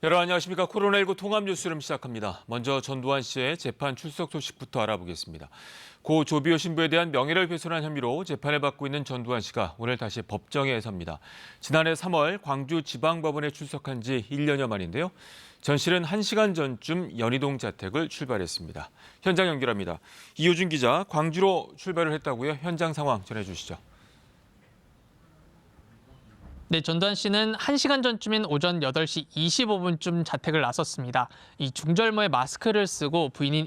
여러분 안녕하십니까. 코로나19 통합 뉴스룸 시작합니다. 먼저 전두환 씨의 재판 출석 소식부터 알아보겠습니다. 고 조비오 신부에 대한 명예를 훼손한 혐의로 재판을 받고 있는 전두환 씨가 오늘 다시 법정에 섭니다. 지난해 3월 광주지방법원에 출석한 지 1년여 만인데요. 전 씨는 1시간 전쯤 연희동 자택을 출발했습니다. 현장 연결합니다. 이호준 기자, 광주로 출발을 했다고요? 현장 상황 전해주시죠. 네, 전두환 씨는 1시간 전쯤인 오전 8시 25분쯤 자택을 나섰습니다. 이 중절모에 마스크를 쓰고 부인인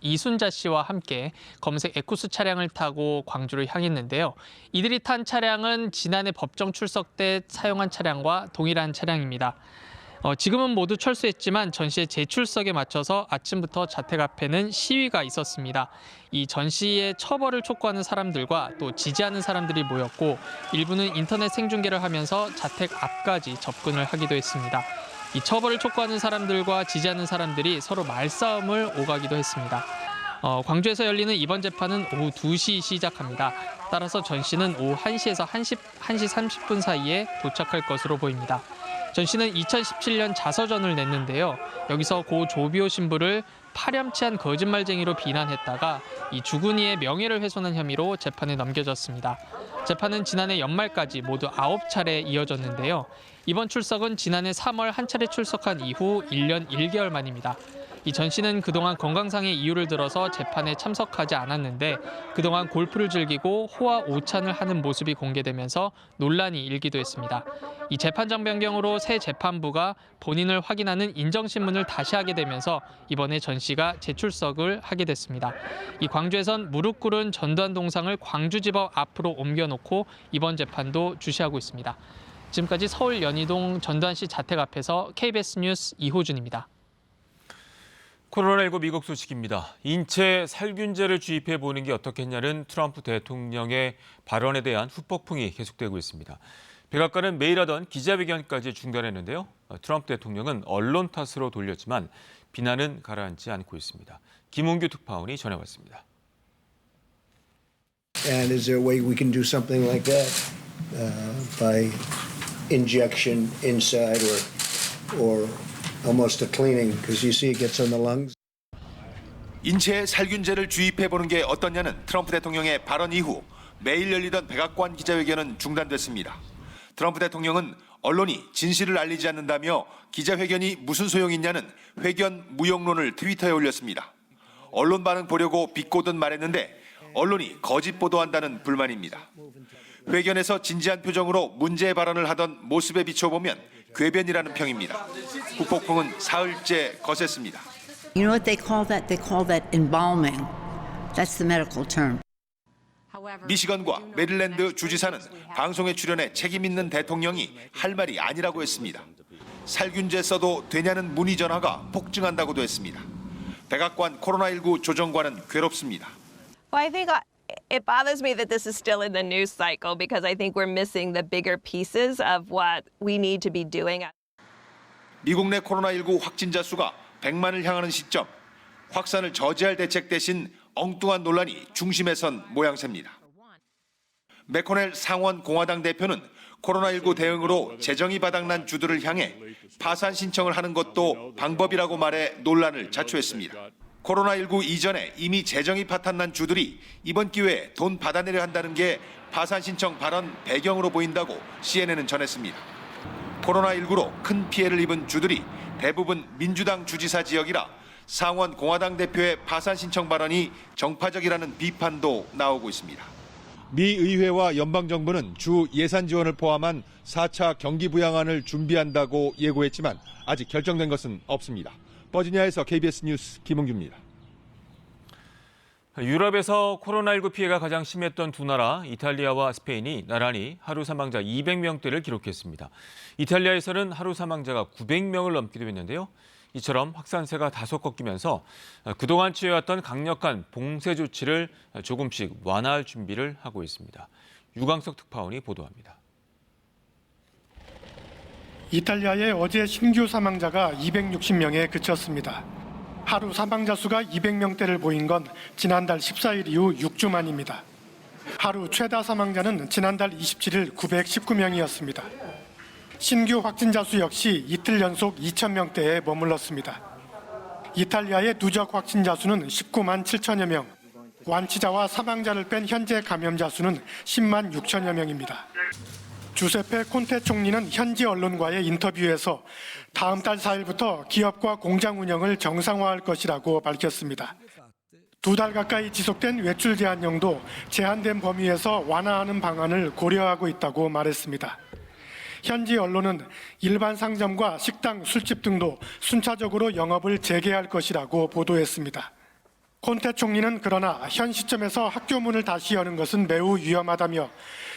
이순자 씨와 함께 검은색 에쿠스 차량을 타고 광주로 향했는데요. 이들이 탄 차량은 지난해 법정 출석 때 사용한 차량과 동일한 차량입니다. 지금은 모두 철수했지만 전 씨의 재출석에 맞춰서 아침부터 자택 앞에는 시위가 있었습니다. 이 전 씨의 처벌을 촉구하는 사람들과 또 지지하는 사람들이 모였고 일부는 인터넷 생중계를 하면서 자택 앞까지 접근을 하기도 했습니다. 이 처벌을 촉구하는 사람들과 지지하는 사람들이 서로 말싸움을 오가기도 했습니다. 광주에서 열리는 이번 재판은 오후 2시 시작합니다. 따라서 전 씨는 오후 1시에서 1시 30분 사이에 도착할 것으로 보입니다. 전 씨는 2017년 자서전을 냈는데요. 여기서 고 조비오 신부를 파렴치한 거짓말쟁이로 비난했다가 이 주군이의 명예를 훼손한 혐의로 재판에 넘겨졌습니다. 재판은 지난해 연말까지 모두 9차례 이어졌는데요. 이번 출석은 지난해 3월 한 차례 출석한 이후 1년 1개월 만입니다. 이 전 씨는 그동안 건강상의 이유를 들어서 재판에 참석하지 않았는데 그동안 골프를 즐기고 호화 오찬을 하는 모습이 공개되면서 논란이 일기도 했습니다. 이 재판장 변경으로 새 재판부가 본인을 확인하는 인정신문을 다시 하게 되면서 이번에 전 씨가 재출석을 하게 됐습니다. 이 광주에선 무릎 꿇은 전두환 동상을 광주지법 앞으로 옮겨놓고 이번 재판도 주시하고 있습니다. 지금까지 서울 연희동 전두환 씨 자택 앞에서 KBS 뉴스 이호준입니다. 코로나19 미국 소식입니다. 인체 살균제를 주입해 보는 게 어떻겠냐는 트럼프 대통령의 발언에 대한 후폭풍이 계속되고 있습니다. 백악관은 매일 하던 기자회견까지 중단했는데요. 트럼프 대통령은 언론 탓으로 돌렸지만 비난은 가라앉지 않고 있습니다. 김은규 특파원이 전해왔습니다. And is there a way we can do something like that by injection inside or almost a cleaning because you see it gets on the lungs. 인체에 살균제를 주입해보는 게 어떠냐는 트럼프 대통령의 발언 이후 매일 열리던 백악관 기자회견은 중단됐습니다. 트럼프 대통령은 언론이 진실을 알리지 않는다며 기자회견이 무슨 소용이 있냐는 회견 무용론을 트위터에 올렸습니다. 언론 반응 보려고 비꼬듯 말했는데 언론이 거짓 보도한다는 불만입니다. 회견에서 진지한 표정으로 문제 발언을 하던 모습에 비춰보면 궤변이라는 평입니다. 후폭풍은 사흘째 거셌습니다. You know what they call that? They call that embalming. That's the medical term. 미시건과 메릴랜드 주지사는 방송에 출연해 책임 있는 대통령이 할 말이 아니라고 했습니다. 살균제 써도 되냐는 문의 전화가 폭증한다고도 했습니다. 백악관 코로나19 조정관은 괴롭습니다. Well, I think it bothers me that this is still in the news cycle because I think we're missing the bigger pieces of what we need to be doing. 미국 내 코로나19 확진자 수가 100만을 향하는 시점, 확산을 저지할 대책 대신 엉뚱한 논란이 중심에 선 모양새입니다. 맥코넬 상원 공화당 대표는 코로나19 대응으로 재정이 바닥난 주들을 향해 파산 신청을 하는 것도 방법이라고 말해 논란을 자초했습니다. 코로나19 이전에 이미 재정이 파탄난 주들이 이번 기회에 돈 받아내려 한다는 게 파산 신청 발언 배경으로 보인다고 CNN은 전했습니다. 코로나19로 큰 피해를 입은 주들이 대부분 민주당 주지사 지역이라 상원 공화당 대표의 파산 신청 발언이 정파적이라는 비판도 나오고 있습니다. 미 의회와 연방정부는 주 예산 지원을 포함한 4차 경기 부양안을 준비한다고 예고했지만 아직 결정된 것은 없습니다. 버지니아에서 KBS 뉴스 김은규입니다. 유럽에서 코로나19 피해가 가장 심했던 두 나라, 이탈리아와 스페인이 나란히 하루 사망자 200명대를 기록했습니다. 이탈리아에서는 하루 사망자가 900명을 넘기도 했는데요. 이처럼 확산세가 다소 꺾이면서 그동안 취해왔던 강력한 봉쇄 조치를 조금씩 완화할 준비를 하고 있습니다. 유광석 특파원이 보도합니다. 이탈리아의 어제 신규 사망자가 260명에 그쳤습니다. 하루 사망자 수가 200명대를 보인 건 지난달 14일 이후 6주 만입니다. 하루 최다 사망자는 지난달 27일 919명이었습니다. 신규 확진자 수 역시 이틀 연속 2,000명대에 머물렀습니다. 이탈리아의 누적 확진자 수는 19만 7천여 명, 완치자와 사망자를 뺀 현재 감염자 수는 10만 6천여 명입니다. 주세페 콘테 총리는 현지 언론과의 인터뷰에서 다음 달 4일부터 기업과 공장 운영을 정상화할 것이라고 밝혔습니다. 2달 가까이 지속된 외출 제한령도 제한된 범위에서 완화하는 방안을 고려하고 있다고 말했습니다. 현지 언론은 일반 상점과 식당, 술집 등도 순차적으로 영업을 재개할 것이라고 보도했습니다. 콘테 총리는 그러나 현 시점에서 학교 문을 다시 여는 것은 매우 위험하다며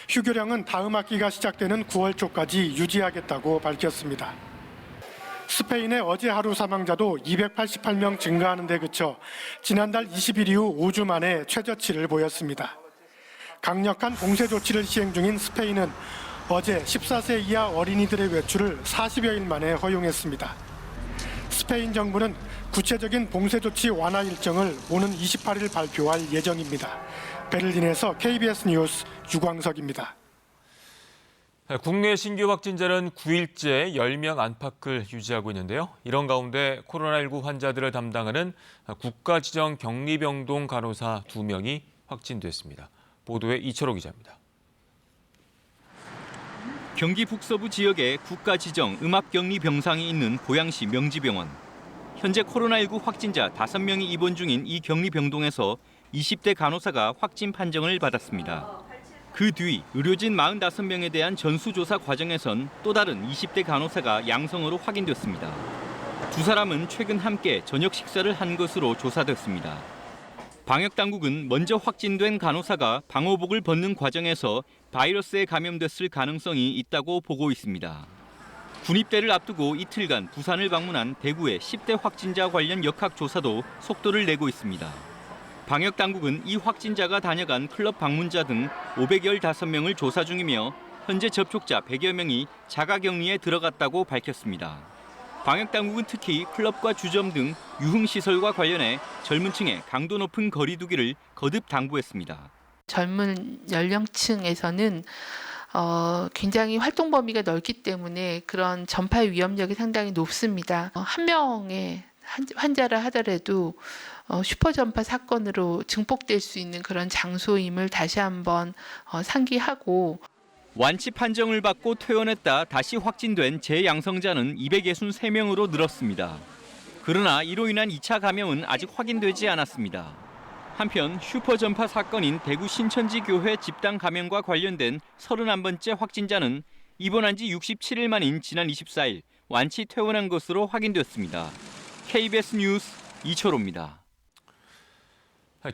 휴교령은 다음 학기가 시작되는 9월 초까지 유지하겠다고 밝혔습니다. 스페인의 어제 하루 사망자도 288명 증가하는 데 그쳐 지난달 20일 이후 5주 만에 최저치를 보였습니다. 강력한 봉쇄 조치를 시행 중인 스페인은 어제 14세 이하 어린이들의 외출을 40여일 만에 허용했습니다. 스페인 정부는 구체적인 봉쇄 조치 완화 일정을 오는 28일 발표할 예정입니다. 베를린에서 KBS 뉴스 유광석입니다. 국내 신규 확진자는 9일째 10명 안팎을 유지하고 있는데요. 이런 가운데 코로나19 환자들을 담당하는 국가지정 격리병동 간호사 2명이 확진됐습니다. 보도에 이철호 기자입니다. 경기 북서부 지역에 국가지정 음압격리병상이 있는 고양시 명지병원. 현재 코로나19 확진자 5명이 입원 중인 이 격리병동에서 20대 간호사가 확진 판정을 받았습니다. 그 뒤 의료진 45명에 대한 전수조사 과정에선 또 다른 20대 간호사가 양성으로 확인됐습니다. 두 사람은 최근 함께 저녁 식사를 한 것으로 조사됐습니다. 방역당국은 먼저 확진된 간호사가 방호복을 벗는 과정에서 바이러스에 감염됐을 가능성이 있다고 보고 있습니다. 군입대를 앞두고 이틀간 부산을 방문한 대구의 10대 확진자 관련 역학조사도 속도를 내고 있습니다. 방역당국은 이 확진자가 다녀간 클럽 방문자 등 515명을 조사 중이며 현재 접촉자 100여 명이 자가격리에 들어갔다고 밝혔습니다. 방역당국은 특히 클럽과 주점 등 유흥시설과 관련해 젊은 층에 강도 높은 거리 두기를 거듭 당부했습니다. 젊은 연령층에서는 굉장히 활동 범위가 넓기 때문에 그런 전파 위험력이 상당히 높습니다. 한 명의 환자라 하더라도 슈퍼전파 사건으로 증폭될 수 있는 그런 장소임을 다시 한번 상기하고 완치 판정을 받고 퇴원했다 다시 확진된 재양성자는 263명으로 늘었습니다. 그러나 이로 인한 2차 감염은 아직 확인되지 않았습니다. 한편 슈퍼전파 사건인 대구 신천지 교회 집단 감염과 관련된 31번째 확진자는 입원한 지 67일 만인 지난 24일 완치 퇴원한 것으로 확인됐습니다. KBS 뉴스 이철호입니다.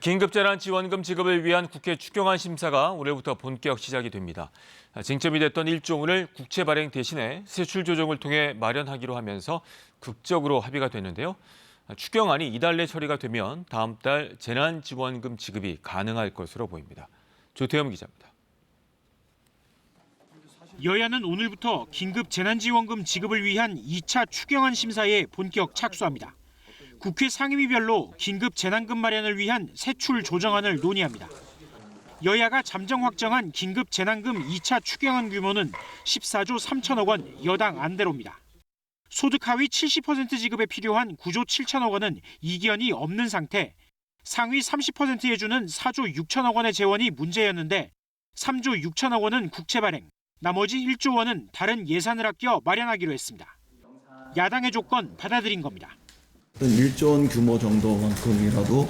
긴급재난지원금 지급을 위한 국회 추경안 심사가 오늘부터 본격 시작이 됩니다. 쟁점이 됐던 1조원을 국채 발행 대신에 세출 조정을 통해 마련하기로 하면서 극적으로 합의가 됐는데요. 추경안이 이달 내 처리가 되면 다음 달 재난지원금 지급이 가능할 것으로 보입니다. 조태영 기자입니다. 여야는 오늘부터 긴급재난지원금 지급을 위한 2차 추경안 심사에 본격 착수합니다. 국회 상임위별로 긴급재난금 마련을 위한 세출 조정안을 논의합니다. 여야가 잠정 확정한 긴급재난금 2차 추경안 규모는 14조 3천억 원, 여당 안대로입니다. 소득 하위 70% 지급에 필요한 9조 7천억 원은 이견이 없는 상태, 상위 30%에 주는 4조 6천억 원의 재원이 문제였는데 3조 6천억 원은 국채 발행, 나머지 1조 원은 다른 예산을 아껴 마련하기로 했습니다. 야당의 조건 받아들인 겁니다. 1조 원 규모 정도만큼이라도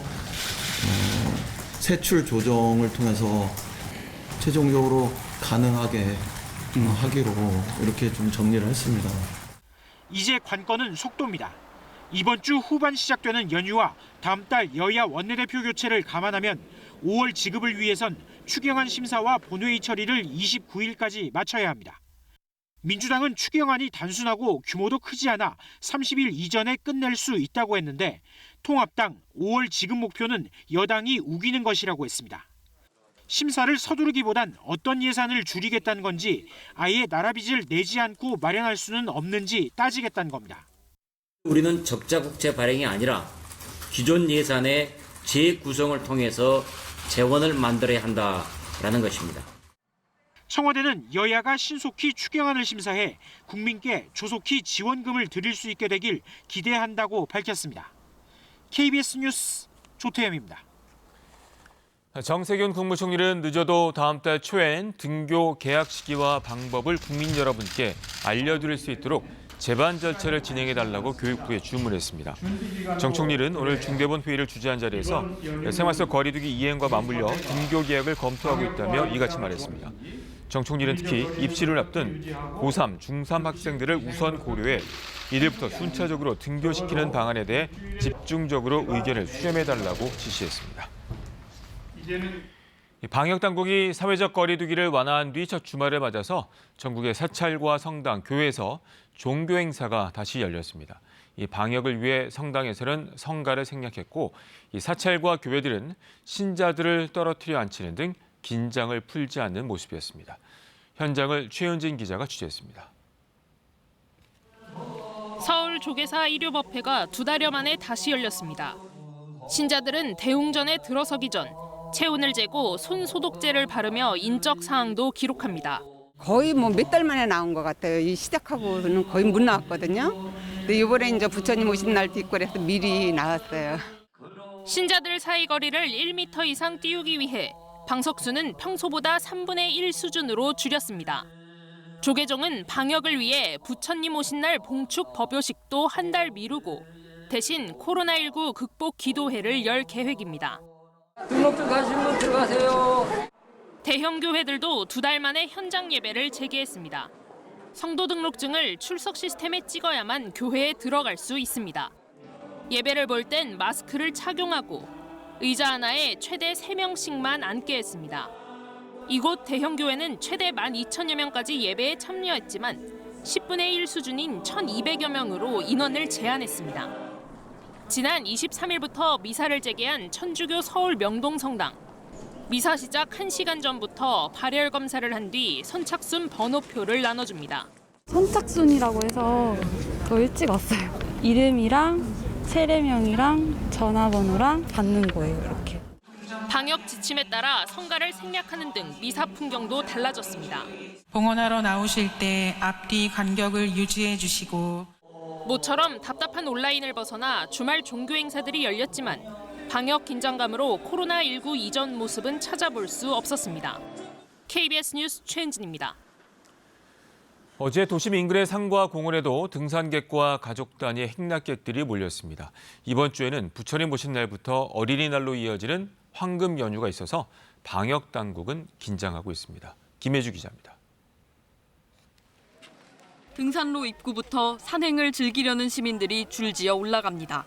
세출 조정을 통해서 최종적으로 가능하게 하기로 이렇게 좀 정리를 했습니다. 이제 관건은 속도입니다. 이번 주 후반 시작되는 연휴와 다음 달 여야 원내대표 교체를 감안하면 5월 지급을 위해선 추경안 심사와 본회의 처리를 29일까지 마쳐야 합니다. 민주당은 추경안이 단순하고 규모도 크지 않아 30일 이전에 끝낼 수 있다고 했는데 통합당 5월 지급 목표는 여당이 우기는 것이라고 했습니다. 심사를 서두르기보단 어떤 예산을 줄이겠다는 건지 아예 나라빚을 내지 않고 마련할 수는 없는지 따지겠다는 겁니다. 우리는 적자 국채 발행이 아니라 기존 예산의 재구성을 통해서 재원을 만들어야 한다라는 것입니다. 청와대는 여야가 신속히 추경안을 심사해 국민께 조속히 지원금을 드릴 수 있게 되길 기대한다고 밝혔습니다. KBS 뉴스 조태현입니다. 정세균 국무총리는 늦어도 다음 달 초엔 등교 개학 시기와 방법을 국민 여러분께 알려드릴 수 있도록 제반 절차를 진행해달라고 교육부에 주문했습니다. 정 총리는 오늘 중대본 회의를 주재한 자리에서 생활 속 거리 두기 이행과 맞물려 등교 개학을 검토하고 있다며 이같이 말했습니다. 정 총리는 특히 입시를 앞둔 고3, 중3 학생들을 우선 고려해 이들부터 순차적으로 등교시키는 방안에 대해 집중적으로 의견을 수렴해달라고 지시했습니다. 방역당국이 사회적 거리 두기를 완화한 뒤 첫 주말을 맞아서 전국의 사찰과 성당, 교회에서 종교 행사가 다시 열렸습니다. 이 방역을 위해 성당에서는 성가를 생략했고 이 사찰과 교회들은 신자들을 떨어뜨려 앉히는 등 긴장을 풀지 않는 모습이었습니다. 현장을 최은진 기자가 취재했습니다. 서울 조계사 일요법회가 2달여 만에 다시 열렸습니다. 신자들은 대웅전에 들어서기 전 체온을 재고 손 소독제를 바르며 인적 사항도 기록합니다. 거의 몇 달 만에 나온 것 같아요. 이 시작하고는 거의 못 나왔거든요. 근데 이번에 이제 부처님 오신 날도 있고 그래서 미리 나왔어요. 신자들 사이 거리를 1m 이상 띄우기 위해 방석수는 평소보다 3분의 1 수준으로 줄였습니다. 조계종은 방역을 위해 부처님 오신 날 봉축 법요식도 한 달 미루고 대신 코로나19 극복 기도회를 열 계획입니다. 등록증 가신 분 들어가세요. 대형 교회들도 2달 만에 현장 예배를 재개했습니다. 성도 등록증을 출석 시스템에 찍어야만 교회에 들어갈 수 있습니다. 예배를 볼 땐 마스크를 착용하고 의자 하나에 최대 3명씩만 앉게 했습니다. 이곳 대형 교회는 최대 12,000여 명까지 예배에 참여했지만 10분의 1 수준인 1,200여 명으로 인원을 제한했습니다. 지난 23일부터 미사를 재개한 천주교 서울 명동성당. 미사 시작 1시간 전부터 발열 검사를 한 뒤 선착순 번호표를 나눠줍니다. 선착순이라고 해서 더 일찍 왔어요. 이름이랑 세례명이랑 전화번호랑 받는 거예요, 이렇게. 방역 지침에 따라 성가를 생략하는 등 미사 풍경도 달라졌습니다. 봉헌하러 나오실 때 앞뒤 간격을 유지해 주시고 모처럼 답답한 온라인을 벗어나 주말 종교 행사들이 열렸지만 방역 긴장감으로 코로나19 이전 모습은 찾아볼 수 없었습니다. KBS 뉴스 최은진입니다. 어제 도심 인근의 산과 공원에도 등산객과 가족 단위의 행락객들이 몰렸습니다. 이번 주에는 부처님 오신 날부터 어린이날로 이어지는 황금 연휴가 있어서 방역 당국은 긴장하고 있습니다. 김혜주 기자입니다. 등산로 입구부터 산행을 즐기려는 시민들이 줄지어 올라갑니다.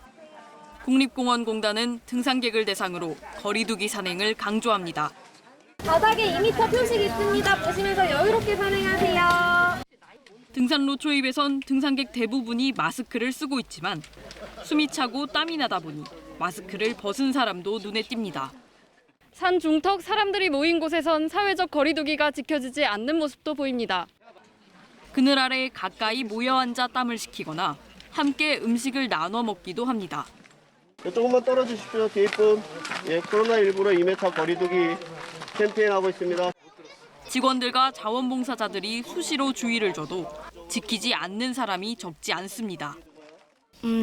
국립공원공단은 등산객을 대상으로 거리두기 산행을 강조합니다. 바닥에 2m 표식 있습니다. 보시면서 여유롭게 산행하세요. 등산로 초입에선 등산객 대부분이 마스크를 쓰고 있지만 숨이 차고 땀이 나다 보니 마스크를 벗은 사람도 눈에 띕니다. 산 중턱 사람들이 모인 곳에선 사회적 거리두기가 지켜지지 않는 모습도 보입니다. 그늘 아래 가까이 모여 앉아 땀을 식히거나 함께 음식을 나눠 먹기도 합니다. 조금만 떨어주십시오. 뒤에 분. 코로나19로 2m 거리두기 캠페인하고 있습니다. 직원들과 자원봉사자들이 수시로 주의를 줘도 지키지 않는 사람이 적지 않습니다.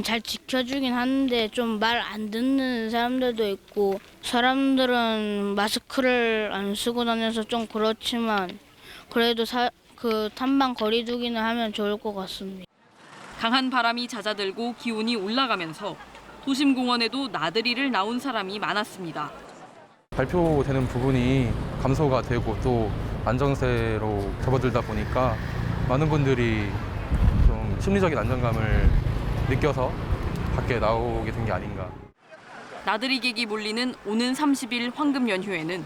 잘 지켜주긴 하는데 좀 말 안 듣는 사람들도 있고 사람들은 마스크를 안 쓰고 다녀서 좀 그렇지만 그래도 탐방 거리두기는 하면 좋을 것 같습니다. 강한 바람이 잦아들고 기온이 올라가면서 도심공원에도 나들이를 나온 사람이 많았습니다. 발표되는 부분이 감소가 되고 또 안정세로 접어들다 보니까 많은 분들이 좀 심리적인 안정감을 느껴서 밖에 나오게 된 게 아닌가. 나들이객이 몰리는 오는 30일 황금 연휴에는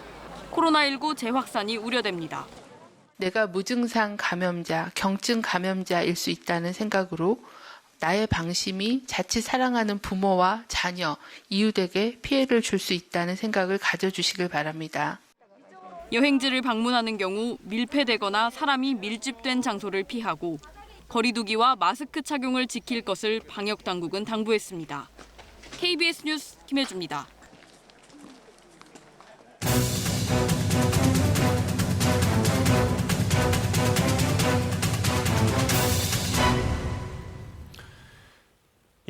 코로나19 재확산이 우려됩니다. 내가 무증상 감염자, 경증 감염자일 수 있다는 생각으로 나의 방심이 자칫 사랑하는 부모와 자녀, 이웃에게 피해를 줄 수 있다는 생각을 가져주시길 바랍니다. 여행지를 방문하는 경우 밀폐되거나 사람이 밀집된 장소를 피하고 거리두기와 마스크 착용을 지킬 것을 방역당국은 당부했습니다. KBS 뉴스 김혜주입니다.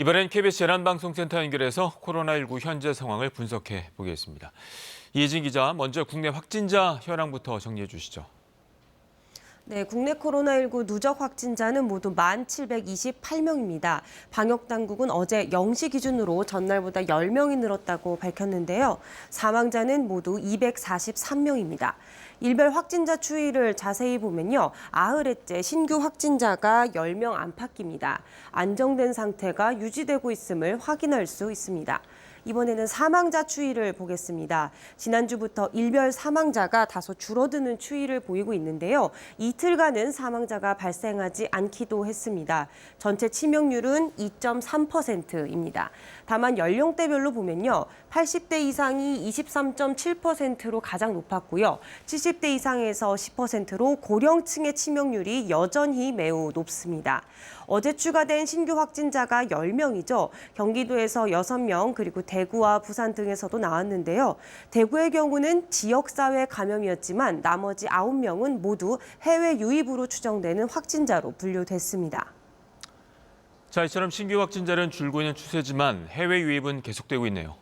이번엔 KBS 재난방송센터 연결해서 코로나19 현재 상황을 분석해 보겠습니다. 이혜진 기자, 먼저 국내 확진자 현황부터 정리해 주시죠. 네, 국내 코로나19 누적 확진자는 모두 1,728명입니다. 방역당국은 어제 0시 기준으로 전날보다 10명이 늘었다고 밝혔는데요. 사망자는 모두 243명입니다. 일별 확진자 추이를 자세히 보면요. 80회째 신규 확진자가 10명 안팎입니다. 안정된 상태가 유지되고 있음을 확인할 수 있습니다. 이번에는 사망자 추이를 보겠습니다. 지난주부터 일별 사망자가 다소 줄어드는 추이를 보이고 있는데요. 이틀간은 사망자가 발생하지 않기도 했습니다. 전체 치명률은 2.3%입니다. 다만 연령대별로 보면요. 80대 이상이 23.7%로 가장 높았고요. 70대 이상에서 10%로 고령층의 치명률이 여전히 매우 높습니다. 어제 추가된 신규 확진자가 10명이죠. 경기도에서 6명, 그리고 대구와 부산 등에서도 나왔는데요. 대구의 경우는 지역사회 감염이었지만 나머지 9명은 모두 해외 유입으로 추정되는 확진자로 분류됐습니다. 자, 이처럼 신규 확진자는 줄고 있는 추세지만 해외 유입은 계속되고 있네요.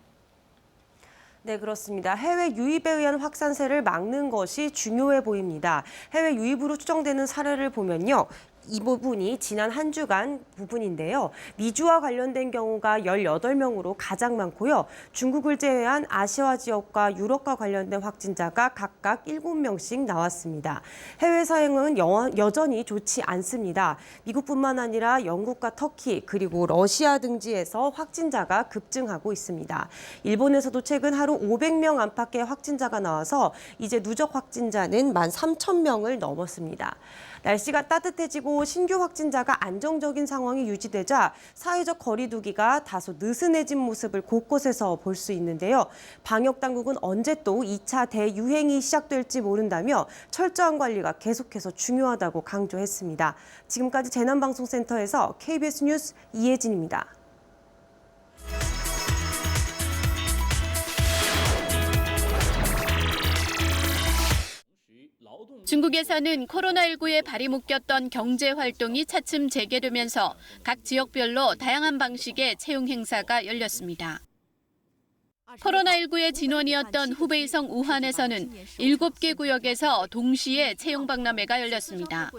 네, 그렇습니다. 해외 유입에 의한 확산세를 막는 것이 중요해 보입니다. 해외 유입으로 추정되는 사례를 보면요. 이 부분이 지난 한 주간 부분인데요. 미주와 관련된 경우가 18명으로 가장 많고요. 중국을 제외한 아시아 지역과 유럽과 관련된 확진자가 각각 7명씩 나왔습니다. 해외 사행은 여전히 좋지 않습니다. 미국뿐만 아니라 영국과 터키 그리고 러시아 등지에서 확진자가 급증하고 있습니다. 일본에서도 최근 하루 500명 안팎의 확진자가 나와서 이제 누적 확진자는 13,000명을 넘었습니다. 날씨가 따뜻해지고 신규 확진자가 안정적인 상황이 유지되자 사회적 거리 두기가 다소 느슨해진 모습을 곳곳에서 볼 수 있는데요. 방역당국은 언제 또 2차 대유행이 시작될지 모른다며 철저한 관리가 계속해서 중요하다고 강조했습니다. 지금까지 재난방송센터에서 KBS 뉴스 이혜진입니다. 중국에서는 코로나19에 발이 묶였던 경제 활동이 차츰 재개되면서 각 지역별로 다양한 방식의 채용 행사가 열렸습니다. 코로나19의 진원이었던 후베이성 우한에서는 7개 구역에서 동시에 채용 박람회가 열렸습니다.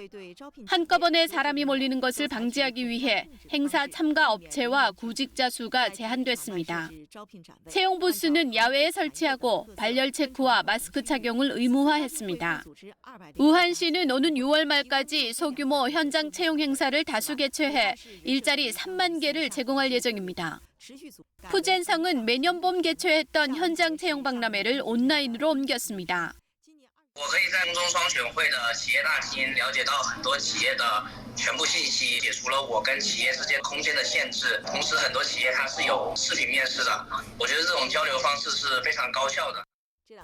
한꺼번에 사람이 몰리는 것을 방지하기 위해 행사 참가 업체와 구직자 수가 제한됐습니다. 채용 부스는 야외에 설치하고 발열 체크와 마스크 착용을 의무화했습니다. 우한시는 오는 6월 말까지 소규모 현장 채용 행사를 다수 개최해 일자리 3만 개를 제공할 예정입니다. 푸젠성은 매년 봄 개최했던 현장 채용 박람회를 온라인으로 옮겼습니다. 我可以在空中双选会的企业大厅了解到很多企业的全部信息，解除了我跟企业之间空间的限制。同时，很多企业它是有视频面试的，我觉得这种交流方式是非常高效的。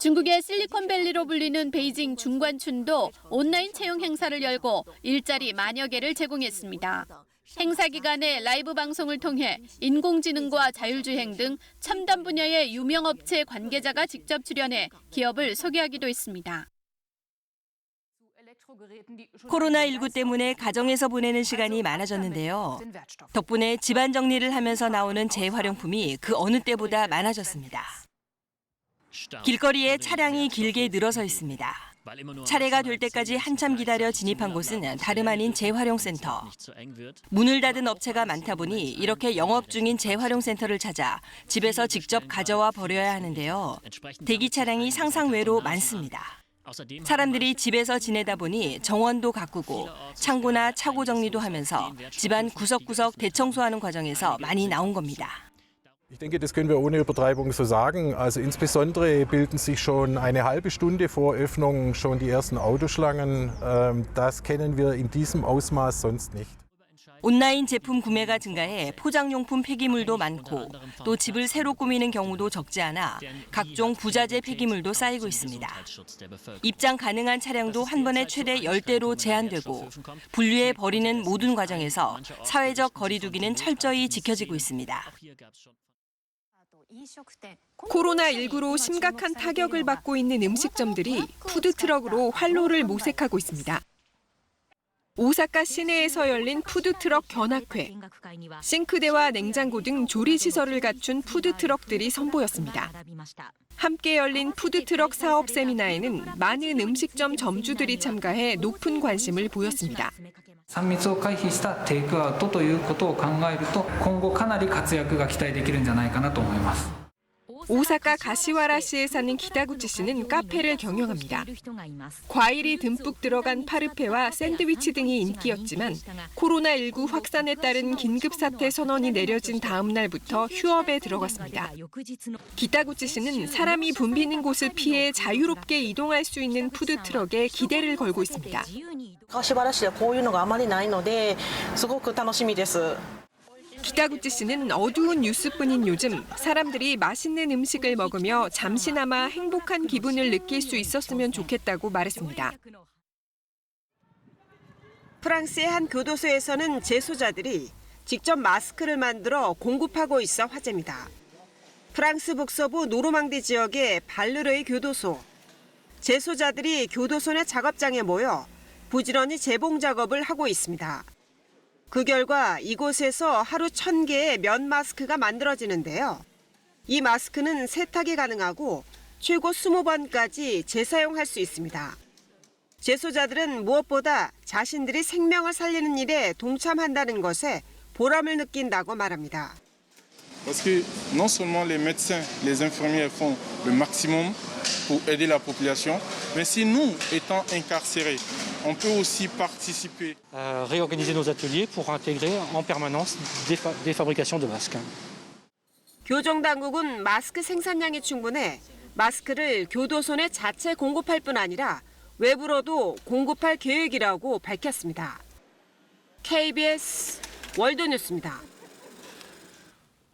중국의 실리콘밸리로 불리는 베이징 중관춘도 온라인 채용 행사를 열고 일자리 만여 개를 제공했습니다. 행사 기간에 라이브 방송을 통해 인공지능과 자율주행 등 첨단 분야의 유명 업체 관계자가 직접 출연해 기업을 소개하기도 했습니다. 코로나19 때문에 가정에서 보내는 시간이 많아졌는데요. 덕분에 집안 정리를 하면서 나오는 재활용품이 그 어느 때보다 많아졌습니다. 길거리에 차량이 길게 늘어서 있습니다. 차례가 될 때까지 한참 기다려 진입한 곳은 다름 아닌 재활용센터. 문을 닫은 업체가 많다 보니 이렇게 영업 중인 재활용센터를 찾아 집에서 직접 가져와 버려야 하는데요. 대기 차량이 상상외로 많습니다. 사람들이 집에서 지내다 보니 정원도 가꾸고 창고나 차고 정리도 하면서 집안 구석구석 대청소하는 과정에서 많이 나온 겁니다. Ich denke, das können wir ohne Übertreibung so sagen. Also insbesondere bilden sich schon eine halbe Stunde vor Öffnung schon die ersten Autoschlangen. Das kennen wir in diesem Ausmaß sonst nicht. 온라인 제품 구매가 증가해 포장용품 폐기물도 많고 또 집을 새로 꾸미는 경우도 적지 않아 각종 부자재 폐기물도 쌓이고 있습니다. 입장 가능한 차량도 한 번에 최대 10대로 제한되고 분류해 버리는 모든 과정에서 사회적 거리 두기는 철저히 지켜지고 있습니다. 코로나19로 심각한 타격을 받고 있는 음식점들이 푸드트럭으로 활로를 모색하고 있습니다. 오사카 시내에서 열린 푸드트럭 견학회. 싱크대와 냉장고 등 조리시설을 갖춘 푸드트럭들이 선보였습니다. 함께 열린 푸드트럭 사업 세미나에는 많은 음식점 점주들이 참가해 높은 관심을 보였습니다. 3密を回避したテイクアウトということを考えると、今後かなり活躍が期待できるんじゃないかなと思います。 오사카 가시와라시에 사는 기타구치 씨는 카페를 경영합니다. 과일이 듬뿍 들어간 파르페와 샌드위치 등이 인기였지만 코로나19 확산에 따른 긴급사태 선언이 내려진 다음 날부터 휴업에 들어갔습니다. 기타구치 씨는 사람이 붐비는 곳을 피해 자유롭게 이동할 수 있는 푸드트럭에 기대를 걸고 있습니다. 柏原市ではこういうのがあまりないので、すごく楽しみです. 기타구치 씨는 어두운 뉴스뿐인 요즘 사람들이 맛있는 음식을 먹으며 잠시나마 행복한 기분을 느낄 수 있었으면 좋겠다고 말했습니다. 프랑스의 한 교도소에서는 재소자들이 직접 마스크를 만들어 공급하고 있어 화제입니다. 프랑스 북서부 노르망디 지역의 발르르의 교도소. 재소자들이 교도소 내 작업장에 모여 부지런히 재봉 작업을 하고 있습니다. 그 결과 이곳에서 하루 1,000개의 면 마스크가 만들어지는데요. 이 마스크는 세탁이 가능하고 최고 20번까지 재사용할 수 있습니다. 재소자들은 무엇보다 자신들이 생명을 살리는 일에 동참한다는 것에 보람을 느낀다고 말합니다. Parce que non seulement les médecins, les infirmières font le maximum pour aider la population, mais si nous, étant incarcérés, on peut aussi participer. Réorganiser nos ateliers pour intégrer en permanence des fabrications de masques. 교정 당국은 마스크 생산량이 충분해 마스크를 교도소 내 자체 공급할 뿐 아니라 외부로도 공급할 계획이라고 밝혔습니다. KBS 월드뉴스입니다.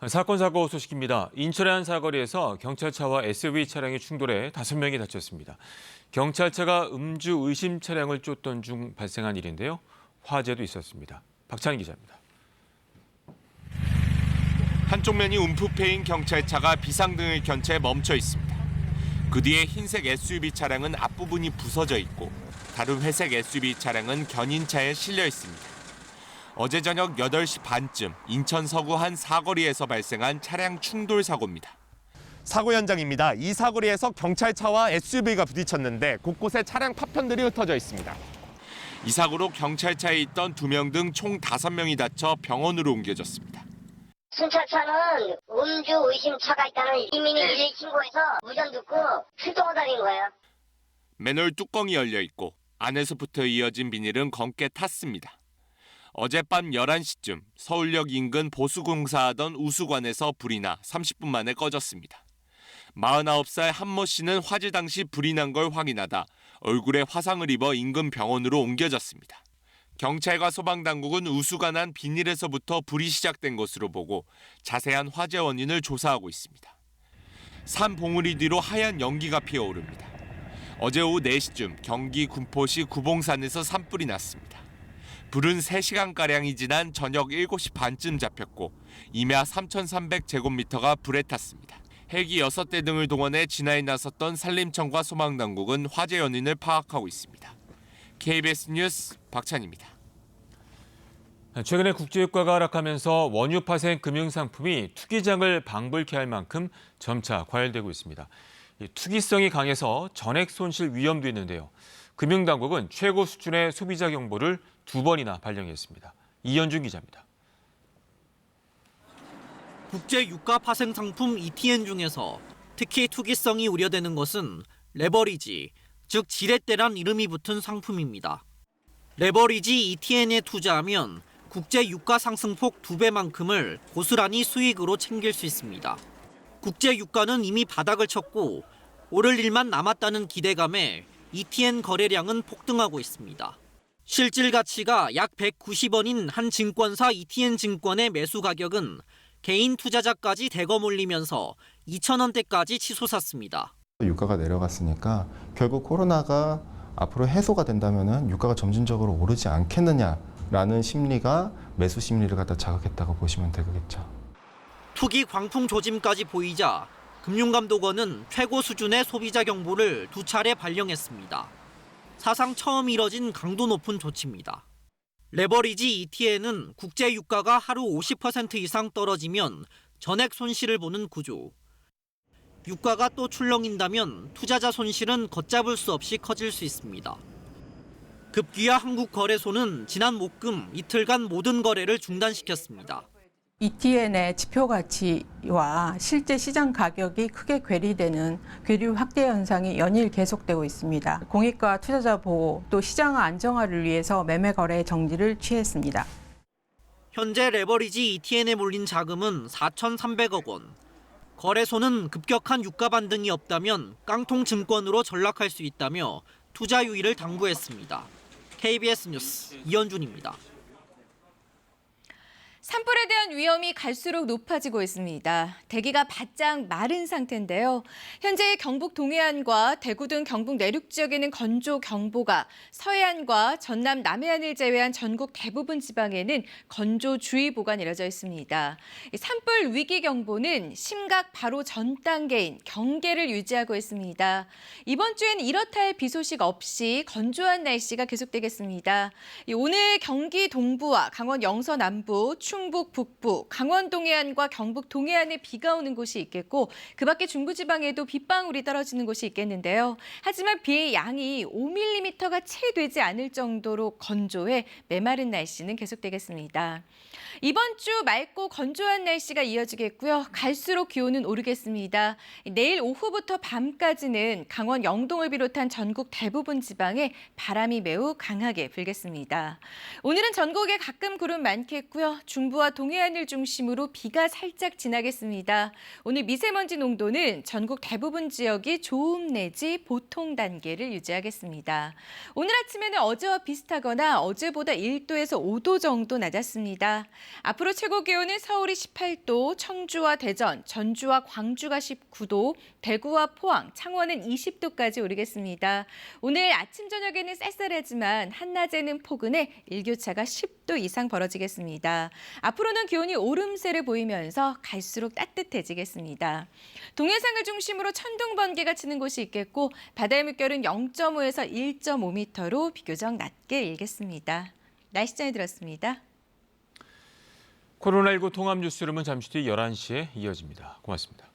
사건 사고 소식입니다. 인천의 한 사거리에서 경찰차와 SUV 차량이 충돌해 5명이 다쳤습니다. 경찰차가 음주 의심 차량을 쫓던 중 발생한 일인데요. 화재도 있었습니다. 박찬희 기자입니다. 한쪽 면이 움푹패인 경찰차가 비상등을 켠 채 멈춰 있습니다. 그 뒤에 흰색 SUV 차량은 앞부분이 부서져 있고 다른 회색 SUV 차량은 견인차에 실려 있습니다. 어제 저녁 8시 반쯤 인천 서구 한 사거리에서 발생한 차량 충돌 사고입니다. 사고 현장입니다. 이 사거리에서 경찰차와 SUV가 부딪혔는데 곳곳에 차량 파편들이 흩어져 있습니다. 이 사고로 경찰차에 있던 2명 등 총 5명이 다쳐 병원으로 옮겨졌습니다. 순찰차는 음주 의심차가 있다는 시민이 112 신고해서 무전 듣고 출동을 다닌 거예요. 맨홀 뚜껑이 열려 있고 안에서부터 이어진 비닐은 검게 탔습니다. 어젯밤 11시쯤 서울역 인근 보수공사하던 우수관에서 불이 나 30분 만에 꺼졌습니다. 49살 한모 씨는 화재 당시 불이 난 걸 확인하다 얼굴에 화상을 입어 인근 병원으로 옮겨졌습니다. 경찰과 소방당국은 우수관 안 비닐에서부터 불이 시작된 것으로 보고 자세한 화재 원인을 조사하고 있습니다. 산 봉우리 뒤로 하얀 연기가 피어오릅니다. 어제 오후 4시쯤 경기 군포시 구봉산에서 산불이 났습니다. 불은 3시간가량이 지난 저녁 7시 반쯤 잡혔고 임야 3,300제곱미터가 불에 탔습니다. 헬기 6대 등을 동원해 진화에 나섰던 산림청과 소방당국은 화재 원인을 파악하고 있습니다. KBS 뉴스 박찬희입니다. 최근에 국제유가가 하락하면서 원유 파생 금융상품이 투기장을 방불케 할 만큼 점차 과열되고 있습니다. 투기성이 강해서 전액 손실 위험도 있는데요. 금융당국은 최고 수준의 소비자 경보를 2번이나 발령했습니다. 이현준 기자입니다. 국제 유가 파생 상품 ETN 중에서 특히 투기성이 우려되는 것은 레버리지, 즉 지렛대란 이름이 붙은 상품입니다. 레버리지 ETN에 투자하면 국제 유가 상승폭 2배만큼을 고스란히 수익으로 챙길 수 있습니다. 국제 유가는 이미 바닥을 쳤고 오를 일만 남았다는 기대감에 ETN 거래량은 폭등하고 있습니다. 실질 가치가 약 190원인 한 증권사 ETN 증권의 매수 가격은 개인 투자자까지 대거 몰리면서 2,000원대까지 치솟았습니다. 유가가 내려갔으니까 결국 코로나가 앞으로 해소가 된다면 유가가 점진적으로 오르지 않겠느냐라는 심리가 매수 심리를 갖다 자극했다고 보시면 되겠죠. 투기 광풍 조짐까지 보이자 금융감독원은 최고 수준의 소비자 경보를 2차례 발령했습니다. 사상 처음 이뤄진 강도 높은 조치입니다. 레버리지 ETN은 국제 유가가 하루 50% 이상 떨어지면 전액 손실을 보는 구조. 유가가 또 출렁인다면 투자자 손실은 걷잡을 수 없이 커질 수 있습니다. 급기야 한국거래소는 지난 목금 이틀간 모든 거래를 중단시켰습니다. ETN의 지표 가치와 실제 시장 가격이 크게 괴리되는 괴류 확대 현상이 연일 계속되고 있습니다. 공익과 투자자 보호 또 시장 안정화를 위해서 매매 거래 정지를 취했습니다. 현재 레버리지 ETN에 몰린 자금은 4,300억 원. 거래소는 급격한 유가 반등이 없다면 깡통증권으로 전락할 수 있다며 투자 유의를 당부했습니다. KBS 뉴스 이현준입니다. 산불에 대한 위험이 갈수록 높아지고 있습니다. 대기가 바짝 마른 상태인데요. 현재 경북 동해안과 대구 등 경북 내륙 지역에는 건조경보가, 서해안과 전남 남해안을 제외한 전국 대부분 지방에는 건조주의보가 내려져 있습니다. 산불 위기경보는 심각 바로 전 단계인 경계를 유지하고 있습니다. 이번 주에는 이렇다 할 비 소식 없이 건조한 날씨가 계속되겠습니다. 오늘 경기 동부와 강원 영서 남부, 충북 북부, 강원 동해안과 경북 동해안에 비가 오는 곳이 있겠고 그 밖에 중부지방에도 빗방울이 떨어지는 곳이 있겠는데요. 하지만 비의 양이 5mm가 채 되지 않을 정도로 건조해 메마른 날씨는 계속되겠습니다. 이번 주 맑고 건조한 날씨가 이어지겠고요. 갈수록 기온은 오르겠습니다. 내일 오후부터 밤까지는 강원 영동을 비롯한 전국 대부분 지방에 바람이 매우 강하게 불겠습니다. 오늘은 전국에 가끔 구름 많겠고요. 중부와 동해안을 중심으로 비가 살짝 지나겠습니다. 오늘 미세먼지 농도는 전국 대부분 지역이 좋음 내지 보통 단계를 유지하겠습니다. 오늘 아침에는 어제와 비슷하거나 어제보다 1도에서 5도 정도 낮았습니다. 앞으로 최고 기온은 서울이 18도, 청주와 대전, 전주와 광주가 19도, 대구와 포항, 창원은 20도까지 오르겠습니다. 오늘 아침 저녁에는 쌀쌀하지만 한낮에는 포근해 일교차가 10도 이상 벌어지겠습니다. 앞으로는 기온이 오름세를 보이면서 갈수록 따뜻해지겠습니다. 동해상을 중심으로 천둥 번개가 치는 곳이 있겠고 바다의 물결은 0.5에서 1.5m로 비교적 낮게 일겠습니다. 날씨 전해드렸습니다. 코로나19 통합 뉴스룸은 잠시 뒤 11시에 이어집니다. 고맙습니다.